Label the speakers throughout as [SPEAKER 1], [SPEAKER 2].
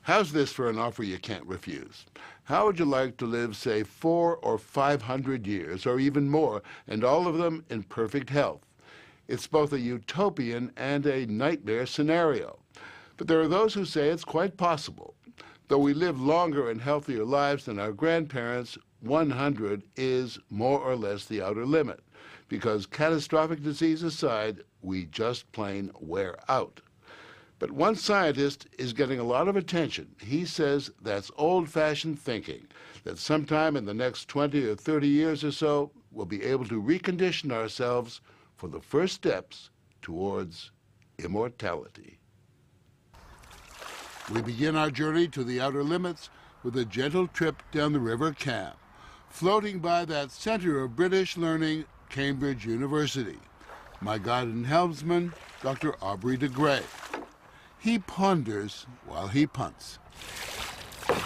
[SPEAKER 1] How's this for an offer you can't refuse? How would you like to live, say, 400 or 500 years, or even more, and all of them in perfect health? It's both a utopian and a nightmare scenario. But there are those who say it's quite possible. Though we live longer and healthier lives than our grandparents, 100 is more or less the outer limit. Because catastrophic disease aside, we just plain wear out. But one scientist is getting a lot of attention. He says that's old-fashioned thinking, that sometime in the next 20 or 30 years or so, we'll be able to recondition ourselves for the first steps towards immortality. We begin our journey to the outer limits with a gentle trip down the River Cam, floating by that center of British learning, Cambridge University. My guide and helmsman, Dr. Aubrey de Grey. He ponders while he punts.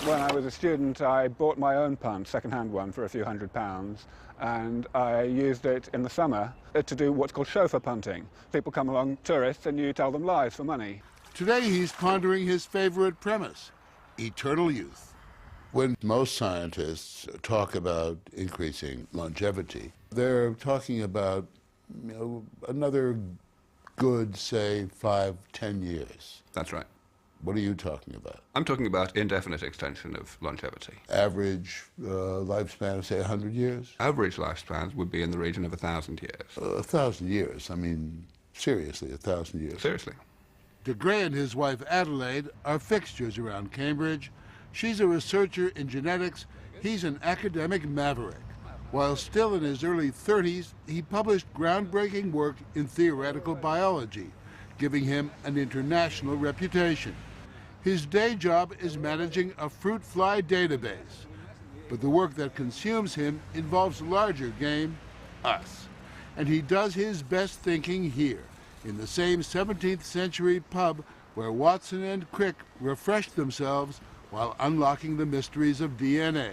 [SPEAKER 2] When I was a student, I bought my own punt, second-hand one, for a few £100s, and I used it in the summer to do what's called chauffeur punting. People come along, tourists, and you tell them lies for money.
[SPEAKER 1] Today he's pondering his favorite premise, eternal youth. When most scientists talk about increasing longevity, they're talking about, another good, say, 5, 10 years.
[SPEAKER 3] That's right.
[SPEAKER 1] What are you talking about?
[SPEAKER 3] I'm talking about indefinite extension of longevity.
[SPEAKER 1] Average lifespan of, say, 100 years?
[SPEAKER 3] Average lifespans would be in the region of 1,000 years.
[SPEAKER 1] 1,000 years. I mean, seriously, 1,000 years.
[SPEAKER 3] Seriously.
[SPEAKER 1] De Grey and his wife Adelaide are fixtures around Cambridge. She's a researcher in genetics. He's an academic maverick. While still in his early 30s, he published groundbreaking work in theoretical biology, giving him an international reputation. His day job is managing a fruit fly database. But the work that consumes him involves larger game, us. And he does his best thinking here, in the same 17th century pub where Watson and Crick refreshed themselves while unlocking the mysteries of DNA.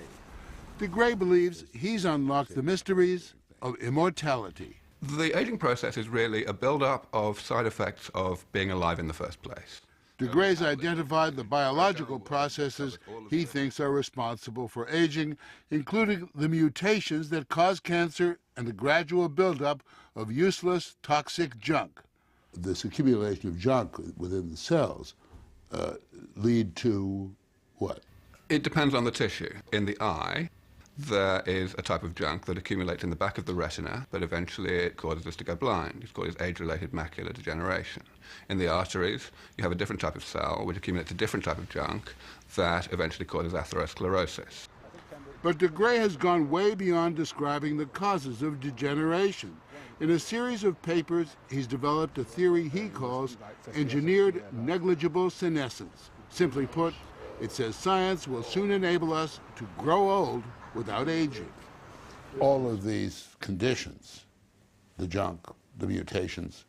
[SPEAKER 1] De Grey believes he's unlocked the mysteries of immortality.
[SPEAKER 3] The aging process is really a build-up of side effects of being alive in the first place.
[SPEAKER 1] De Grey's identified the biological processes he thinks are responsible for aging, including the mutations that cause cancer and the gradual buildup of useless, toxic junk. This accumulation of junk within the cells lead to what?
[SPEAKER 3] It depends on the tissue. In the eye, there is a type of junk that accumulates in the back of the retina, but eventually it causes us to go blind. It's called age-related macular degeneration. In the arteries, you have a different type of cell which accumulates a different type of junk that eventually causes atherosclerosis.
[SPEAKER 1] But De Grey has gone way beyond describing the causes of degeneration. In a series of papers, he's developed a theory he calls engineered negligible senescence. Simply put, it says science will soon enable us to grow old without aging. All of these conditions, the junk, the mutations,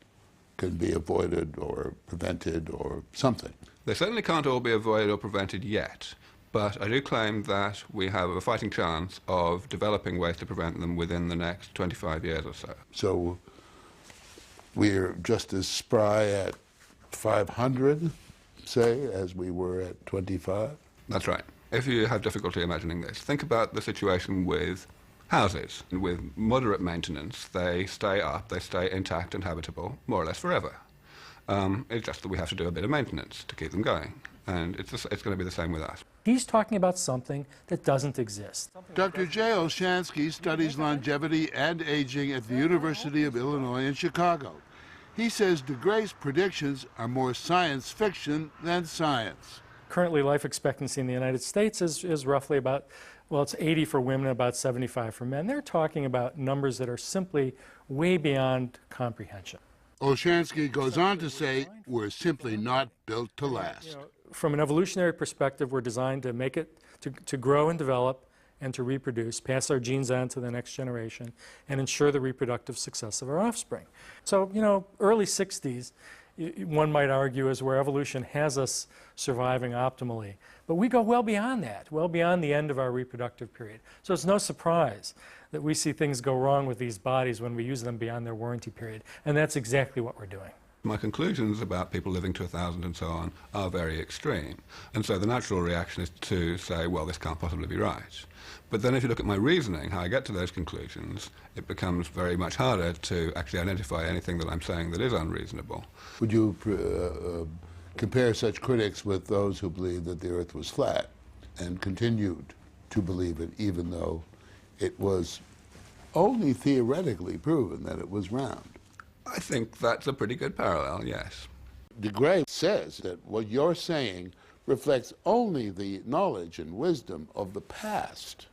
[SPEAKER 1] can be avoided or prevented or something.
[SPEAKER 3] They certainly can't all be avoided or prevented yet, but I do claim that we have a fighting chance of developing ways to prevent them within the next 25 years or so.
[SPEAKER 1] So we're just as spry at 500, say, as we were at 25?
[SPEAKER 3] That's right. If you have difficulty imagining this, think about the situation with houses. With moderate maintenance, they stay up, they stay intact and habitable, more or less forever. It's just that we have to do a bit of maintenance to keep them going. And it's going to be the same with us.
[SPEAKER 4] He's talking about something that doesn't exist.
[SPEAKER 1] Dr. Jay Olshansky studies longevity and aging at the University of Illinois in Chicago. He says De Grey's predictions are more science fiction than science.
[SPEAKER 4] Currently, life expectancy in the United States is roughly about, well, it's 80 for women, about 75 for men. They're talking about numbers that are simply way beyond comprehension.
[SPEAKER 1] Olshansky goes on to say, we're simply not built to last.
[SPEAKER 4] From an evolutionary perspective, we're designed to make it, to grow and develop and to reproduce, pass our genes on to the next generation, and ensure the reproductive success of our offspring. So, early 60s, one might argue, is where evolution has us surviving optimally. But we go well beyond that, well beyond the end of our reproductive period. So it's no surprise that we see things go wrong with these bodies when we use them beyond their warranty period. And that's exactly what we're doing.
[SPEAKER 3] My conclusions about people living to 1,000 and so on are very extreme. And so the natural reaction is to say, well, this can't possibly be right. But then if you look at my reasoning, how I get to those conclusions, it becomes very much harder to actually identify anything that I'm saying that is unreasonable.
[SPEAKER 1] Would you compare such critics with those who believed that the Earth was flat and continued to believe it even though it was only theoretically proven that it was round?
[SPEAKER 3] I think that's a pretty good parallel, yes.
[SPEAKER 1] DeGray says that what you're saying reflects only the knowledge and wisdom of the past,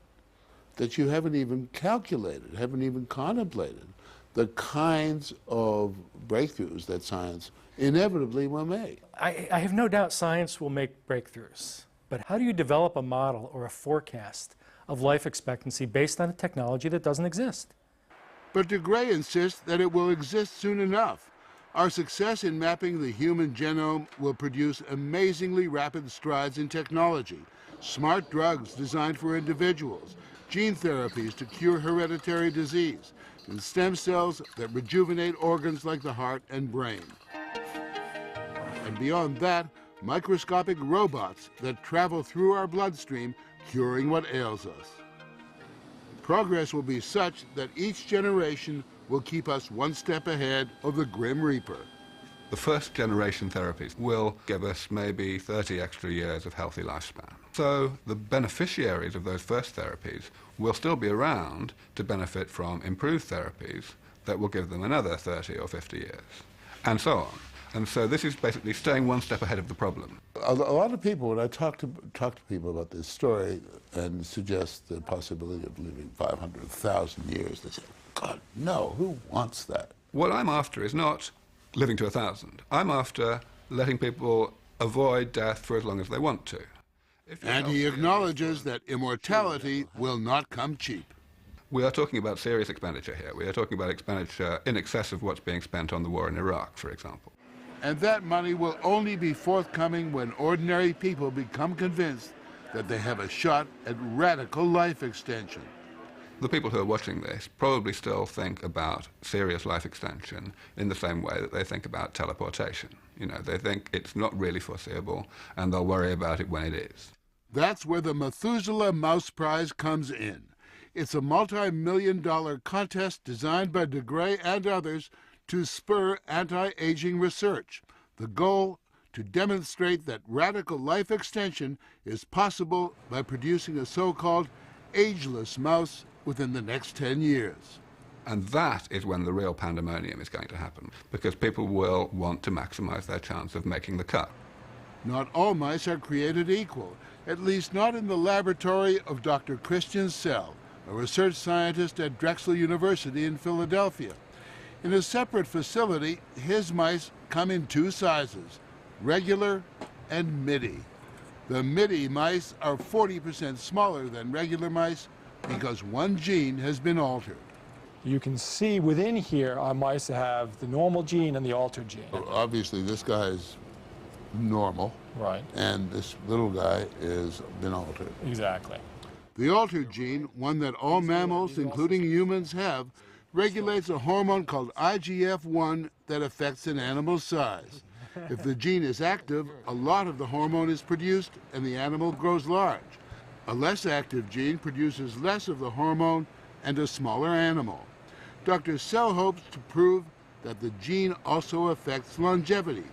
[SPEAKER 1] that you haven't even calculated, haven't even contemplated the kinds of breakthroughs that science inevitably will make.
[SPEAKER 4] I have no doubt science will make breakthroughs, but how do you develop a model or a forecast of life expectancy based on a technology that doesn't exist?
[SPEAKER 1] But DeGray insists that it will exist soon enough. Our success in mapping the human genome will produce amazingly rapid strides in technology, smart drugs designed for individuals, gene therapies to cure hereditary disease, and stem cells that rejuvenate organs like the heart and brain. And beyond that, microscopic robots that travel through our bloodstream, curing what ails us. Progress will be such that each generation will keep us one step ahead of the Grim Reaper.
[SPEAKER 3] The first generation therapies will give us maybe 30 extra years of healthy lifespan. So the beneficiaries of those first therapies will still be around to benefit from improved therapies that will give them another 30 or 50 years, and so on. And so this is basically staying one step ahead of the problem.
[SPEAKER 1] A lot of people, when I talk to people about this story and suggest the possibility of living 500,000 years, they say, God, no, who wants that?
[SPEAKER 3] What I'm after is not living to 1,000. I'm after letting people avoid death for as long as they want to.
[SPEAKER 1] And he acknowledges that immortality will not come cheap.
[SPEAKER 3] We are talking about serious expenditure here. We are talking about expenditure in excess of what's being spent on the war in Iraq, for example.
[SPEAKER 1] And that money will only be forthcoming when ordinary people become convinced that they have a shot at radical life extension.
[SPEAKER 3] The people who are watching this probably still think about serious life extension in the same way that they think about teleportation. You know, they think it's not really foreseeable, and they'll worry about it when it is.
[SPEAKER 1] That's where the Methuselah Mouse Prize comes in. It's a multi-million-dollar contest designed by DeGray and others to spur anti-aging research. The goal, to demonstrate that radical life extension is possible by producing a so-called ageless mouse within the next 10 years.
[SPEAKER 3] And that is when the real pandemonium is going to happen, because people will want to maximize their chance of making the cut.
[SPEAKER 1] Not all mice are created equal, at least not in the laboratory of Dr. Christian Sell, a research scientist at Drexel University in Philadelphia. In a separate facility, his mice come in two sizes, regular and midi. The midi mice are 40% smaller than regular mice because one gene has been altered.
[SPEAKER 5] You can see within here our mice have the normal gene and the altered gene.
[SPEAKER 1] Obviously, this guy is normal,
[SPEAKER 5] Right.
[SPEAKER 1] and this little guy has been altered.
[SPEAKER 5] Exactly.
[SPEAKER 1] The altered gene, one that all mammals, including humans, have, regulates a hormone called IGF-1 that affects an animal's size. If the gene is active, a lot of the hormone is produced and the animal grows large. A less active gene produces less of the hormone and a smaller animal. Dr. Sell hopes to prove that the gene also affects longevity.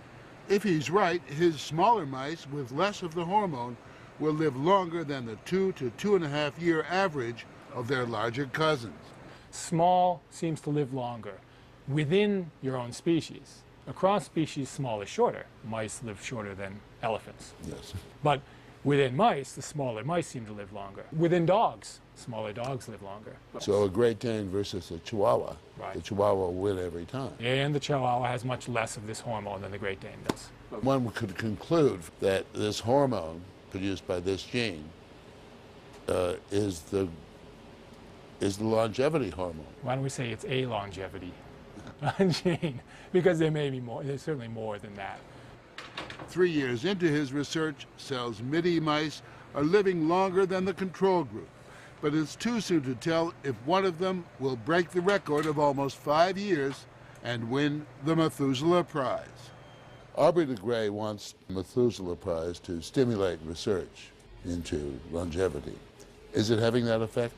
[SPEAKER 1] If he's right, his smaller mice with less of the hormone will live longer than the 2 to 2.5 year average of their larger cousins.
[SPEAKER 5] Small seems to live longer within your own species. Across species, small is shorter. Mice live shorter than elephants.
[SPEAKER 1] Yes.
[SPEAKER 5] But within mice, the smaller mice seem to live longer. Within dogs, smaller dogs live longer.
[SPEAKER 1] So a Great Dane versus a Chihuahua,
[SPEAKER 5] Right.
[SPEAKER 1] the Chihuahua will win every time.
[SPEAKER 5] And the Chihuahua has much less of this hormone than the Great Dane does.
[SPEAKER 1] One could conclude that this hormone produced by this gene is the longevity hormone.
[SPEAKER 5] Why don't we say it's a longevity gene? Because there may be more, there's certainly more than that.
[SPEAKER 1] 3 years into his research, Sell's midi mice are living longer than the control group. But it's too soon to tell if one of them will break the record of almost 5 years and win the Methuselah Prize. Aubrey de Grey wants the Methuselah Prize to stimulate research into longevity. Is it having that effect?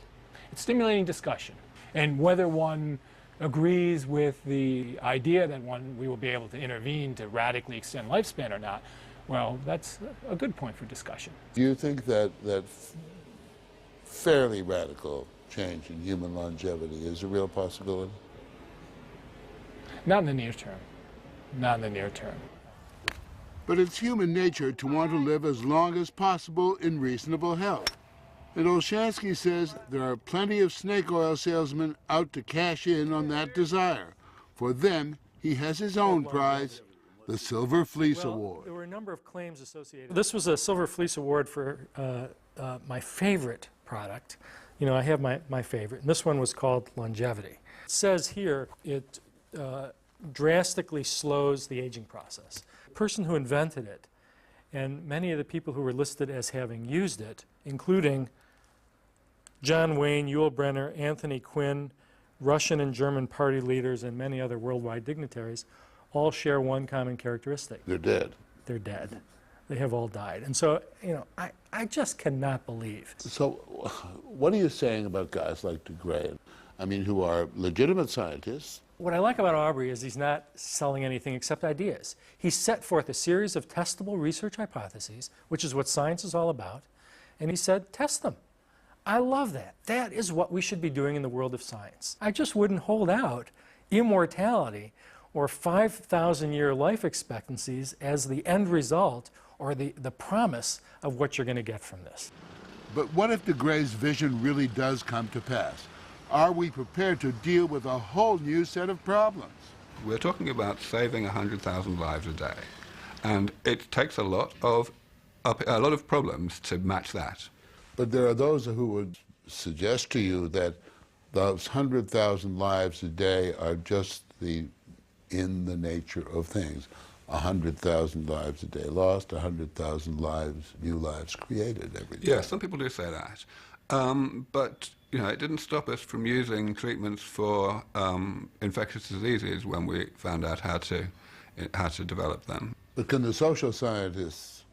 [SPEAKER 5] It's stimulating discussion. And whether one agrees with the idea that we will be able to intervene to radically extend lifespan or not, well, that's a good point for discussion.
[SPEAKER 1] Do you think that fairly radical change in human longevity is a real possibility?
[SPEAKER 5] Not in the near term. Not in the near term.
[SPEAKER 1] But it's human nature to want to live as long as possible in reasonable health. And Olshansky says there are plenty of snake oil salesmen out to cash in on that desire. For them, he has his own prize, the Silver Fleece Award.
[SPEAKER 4] There were a number of claims associated. This was a Silver Fleece Award for my favorite product. You know, I have my favorite, and this one was called Longevity. It says here it drastically slows the aging process. The person who invented it, and many of the people who were listed as having used it, including John Wayne, Yul Brynner, Anthony Quinn, Russian and German party leaders, and many other worldwide dignitaries, all share one common characteristic.
[SPEAKER 1] They're dead.
[SPEAKER 4] They're dead. They have all died. And so, you know, I just cannot believe.
[SPEAKER 1] So what are you saying about guys like de Grey, I mean, who are legitimate scientists?
[SPEAKER 4] What I like about Aubrey is he's not selling anything except ideas. He set forth a series of testable research hypotheses, which is what science is all about, and he said, test them. I love that. That is what we should be doing in the world of science. I just wouldn't hold out immortality or 5,000-year life expectancies as the end result or the promise of what you're going to get from this.
[SPEAKER 1] But what if de Grey's vision really does come to pass? Are we prepared to deal with a whole new set of problems?
[SPEAKER 3] We're talking about saving 100,000 lives a day, and it takes a lot of problems to match that.
[SPEAKER 1] But there are those who would suggest to you that those 100,000 lives a day are just in the nature of things. 100,000 lives a day lost, 100,000 new lives created every day.
[SPEAKER 3] Yeah, some people do say that. But you know, it didn't stop us from using treatments for infectious diseases when we found out how to develop them.
[SPEAKER 1] But can the social scientists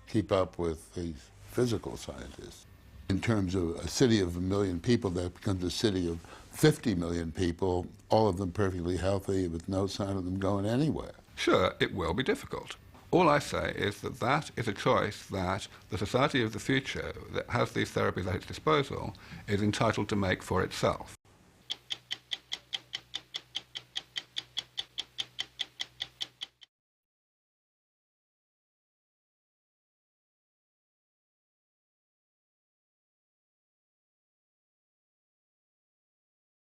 [SPEAKER 1] keep up with these physical scientists? In terms of a city of 1 million people, that becomes a city of 50 million people, all of them perfectly healthy with no sign of them going anywhere.
[SPEAKER 3] Sure, it will be difficult. All I say is that that is a choice that the society of the future that has these therapies at its disposal is entitled to make for itself.